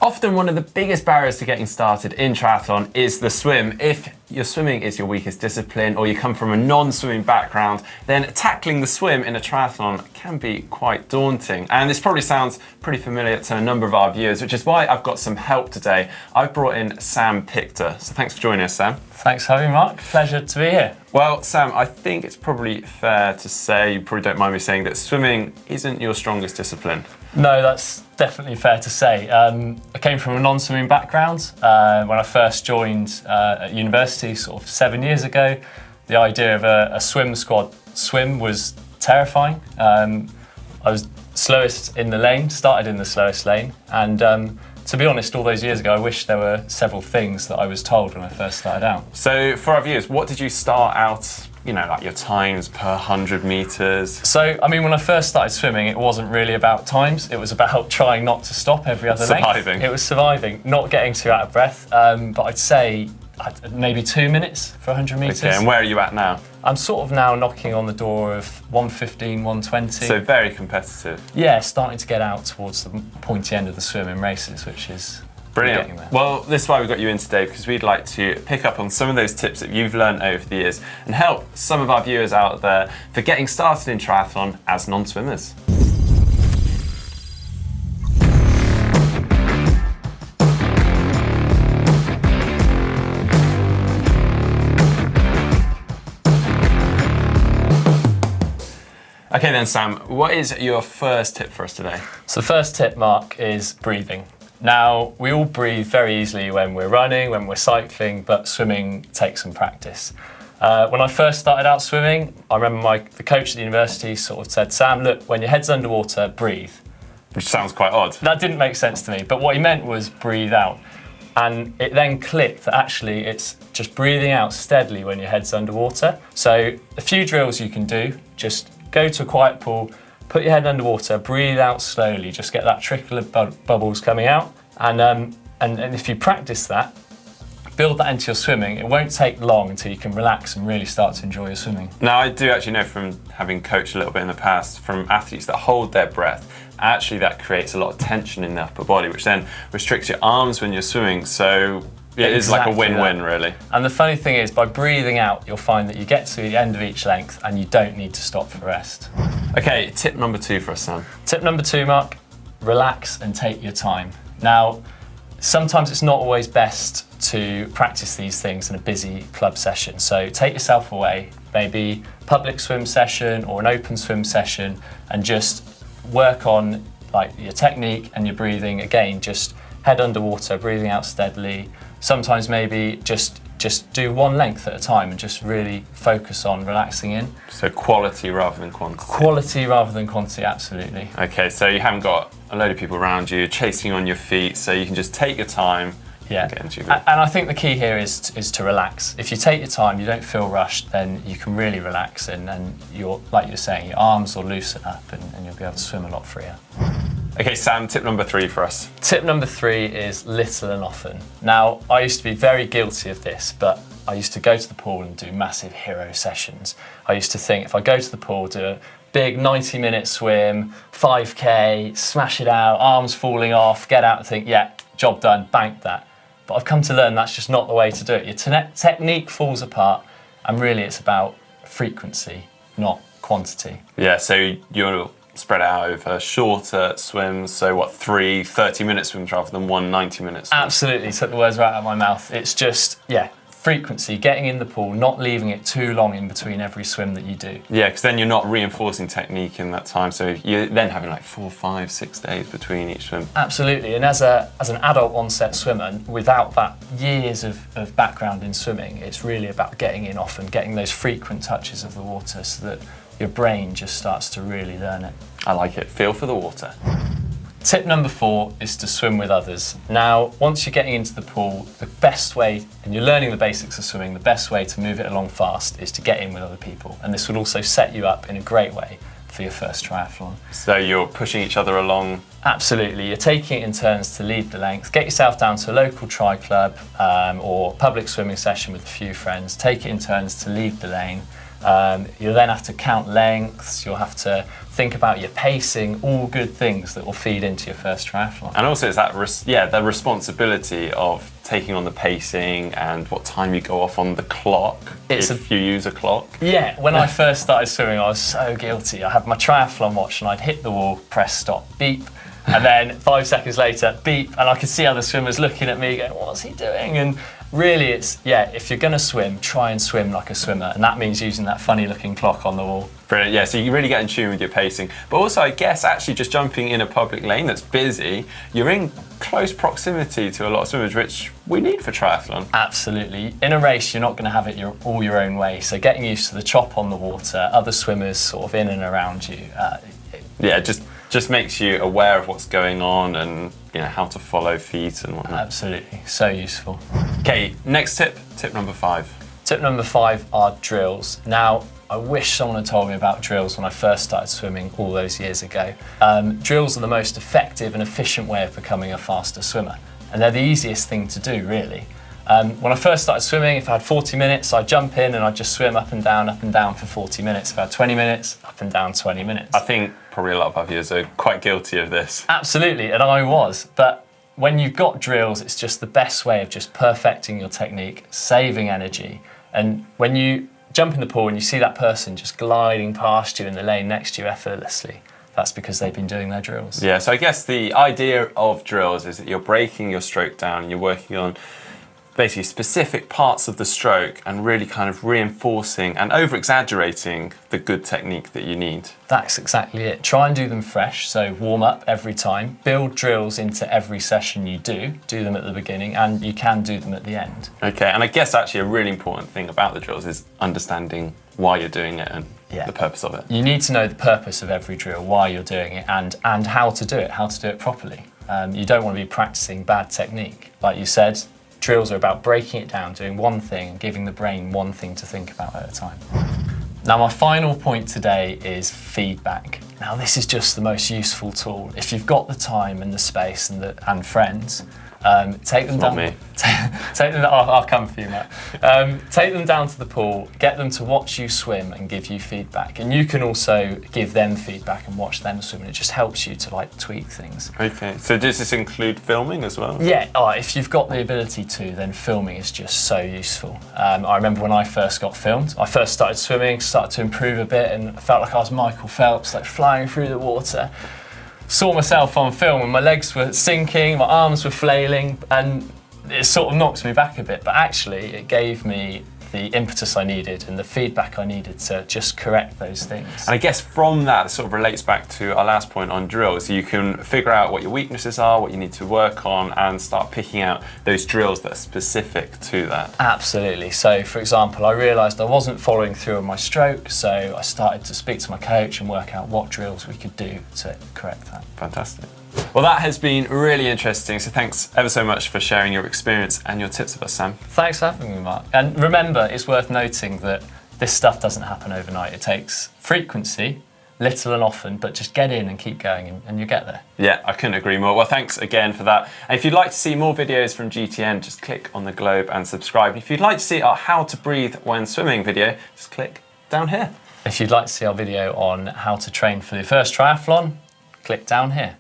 Often one of the biggest barriers to getting started in triathlon is the swim. If your swimming is your weakest discipline or you come from a non-swimming background, then tackling the swim in a triathlon can be quite daunting. And this probably sounds pretty familiar to a number of our viewers, which is why I've got some help today. I've brought in Sam Pictor. So thanks for joining us, Sam. Thanks for having me, Mark. Pleasure to be here. Well, Sam, I think it's probably fair to say, you probably don't mind me saying, that swimming isn't your strongest discipline. No, that's definitely fair to say. I came from a non-swimming background. When I first joined at university sort of 7 years ago, the idea of a swim squad swim was terrifying. I was slowest in the lane, started in the slowest lane, and to be honest, all those years ago, I wish there were several things that I was told when I first started out. So for our viewers, what did you start out, like your times per 100 meters? So, I mean, when I first started swimming, it wasn't really about times. It was about trying not to stop every other length. Surviving. It was surviving, not getting too out of breath. But I'd say maybe 2 minutes for 100 meters. Okay, and where are you at now? I'm sort of now knocking on the door of 115, 120. So very competitive. Yeah, starting to get out towards the pointy end of the swim in races, which is brilliant. getting there. Well, this is why we got you in today, because we'd like to pick up on some of those tips that you've learned over the years and help some of our viewers out there for getting started in triathlon as non-swimmers. Okay then, Sam, what is your first tip for us today? So the first tip, Mark, is breathing. Now, we all breathe very easily when we're running, when we're cycling, but swimming takes some practice. When I first started out swimming, I remember the coach at the university sort of said, Sam, look, when your head's underwater, breathe. Which sounds quite odd. That didn't make sense to me, but what he meant was breathe out. And it then clicked that actually it's just breathing out steadily when your head's underwater. So a few drills you can do, just go to a quiet pool, put your head underwater, breathe out slowly, just get that trickle of bubbles coming out. And if you practice that, build that into your swimming, it won't take long until you can relax and really start to enjoy your swimming. Now, I do actually know from having coached a little bit in the past, from athletes that hold their breath, actually that creates a lot of tension in the upper body, which then restricts your arms when you're swimming. So it is like a win-win, really. And the funny thing is, by breathing out, you'll find that you get to the end of each length and you don't need to stop for rest. Okay, tip number 2 for us, Sam. Tip number 2, Mark, relax and take your time. Now, sometimes it's not always best to practice these things in a busy club session. So take yourself away, maybe public swim session or an open swim session, and just work on like your technique and your breathing. Again, just head underwater, breathing out steadily. Sometimes maybe just do one length at a time and just really focus on relaxing in. So quality rather than quantity. Quality rather than quantity, absolutely. Okay, so you haven't got a load of people around you chasing on your feet, so you can just take your time. Yeah, and get into your and I think the key here is to relax. If you take your time, you don't feel rushed, then you can really relax, and you're, like you're saying, your arms will loosen up and you'll be able to swim a lot freer. Okay, Sam, tip number 3 for us. Tip number 3 is little and often. Now, I used to be very guilty of this, but I used to go to the pool and do massive hero sessions. I used to think, if I go to the pool, do a big 90-minute swim, 5K, smash it out, arms falling off, get out and think, yeah, job done, bank that. But I've come to learn that's just not the way to do it. Your technique falls apart, and really it's about frequency, not quantity. Yeah, so you're spread out over shorter swims, so what, 3 30-minute swims rather than 1 90-minute swim? Absolutely, took the words right out of my mouth. It's just, yeah, frequency, getting in the pool, not leaving it too long in between every swim that you do. Yeah, because then you're not reinforcing technique in that time, so you're then having like 4, 5, 6 days between each swim. Absolutely, and as an adult onset swimmer, without that years of background in swimming, it's really about getting in often, getting those frequent touches of the water so that your brain just starts to really learn it. I like it, feel for the water. Tip number 4 is to swim with others. Now, once you're getting into the pool, the best way, and you're learning the basics of swimming, the best way to move it along fast is to get in with other people. And this will also set you up in a great way for your first triathlon. So you're pushing each other along? Absolutely, you're taking it in turns to lead the length. Get yourself down to a local tri club or public swimming session with a few friends. Take it in turns to lead the lane. You'll then have to count lengths, you'll have to think about your pacing, all good things that will feed into your first triathlon. And also it's that, the responsibility of taking on the pacing and what time you go off on the clock, if you use a clock. Yeah, when I first started swimming, I was so guilty. I had my triathlon watch and I'd hit the wall, press stop, beep, and then 5 seconds later, beep, and I could see other swimmers looking at me going, what's he doing? And really it's, if you're gonna swim, try and swim like a swimmer, and that means using that funny looking clock on the wall. Brilliant, yeah, so you really get in tune with your pacing. But also, I guess, actually just jumping in a public lane that's busy, you're in close proximity to a lot of swimmers, which we need for triathlon. Absolutely. In a race, you're not going to have it all your own way, so getting used to the chop on the water, other swimmers sort of in and around you. Just makes you aware of what's going on and how to follow feet and whatnot. Absolutely, so useful. Okay, next tip number 5. Tip number 5 are drills. Now, I wish someone had told me about drills when I first started swimming all those years ago. Drills are the most effective and efficient way of becoming a faster swimmer, and they're the easiest thing to do, really. When I first started swimming, if I had 40 minutes, I'd jump in and I'd just swim up and down for 40 minutes. If I had 20 minutes, up and down 20 minutes. I think probably a lot of our viewers are quite guilty of this. Absolutely, and I was. But when you've got drills, it's just the best way of just perfecting your technique, saving energy. And when you jump in the pool and you see that person just gliding past you in the lane next to you effortlessly, that's because they've been doing their drills. Yeah, so I guess the idea of drills is that you're breaking your stroke down and you're working on basically specific parts of the stroke and really kind of reinforcing and over-exaggerating the good technique that you need. That's exactly it. Try and do them fresh, so warm up every time. Build drills into every session you do. Do them at the beginning, and you can do them at the end. Okay, and I guess actually a really important thing about the drills is understanding why you're doing it and the purpose of it. You need to know the purpose of every drill, why you're doing it, and how to do it properly. You don't want to be practicing bad technique. Like you said, drills are about breaking it down, doing one thing and giving the brain one thing to think about at a time. Now, my final point today is feedback. Now, this is just the most useful tool. If you've got the time and the space and friends, take them down. Not me. Take them. I'll come for you, Matt. Take them down to the pool. Get them to watch you swim and give you feedback. And you can also give them feedback and watch them swim. And it just helps you to tweak things. Okay. So does this include filming as well? Yeah. If you've got the ability to, then filming is just so useful. I remember when I first got filmed. I first started swimming, started to improve a bit, and I felt like I was Michael Phelps, flying through the water. Saw myself on film and my legs were sinking, my arms were flailing, and it sort of knocked me back a bit, but actually it gave me the impetus I needed and the feedback I needed to just correct those things. And I guess from that sort of relates back to our last point on drills. You can figure out what your weaknesses are, what you need to work on, and start picking out those drills that are specific to that. Absolutely. So, for example, I realised I wasn't following through on my stroke, so I started to speak to my coach and work out what drills we could do to correct that. Fantastic. Well, that has been really interesting, so thanks ever so much for sharing your experience and your tips with us, Sam. Thanks for having me, Mark. And remember, it's worth noting that this stuff doesn't happen overnight. It takes frequency, little and often, but just get in and keep going and you get there. Yeah, I couldn't agree more. Well, thanks again for that. And if you'd like to see more videos from GTN, just click on the globe and subscribe. If you'd like to see our How to Breathe When Swimming video, just click down here. If you'd like to see our video on how to train for your first triathlon, click down here.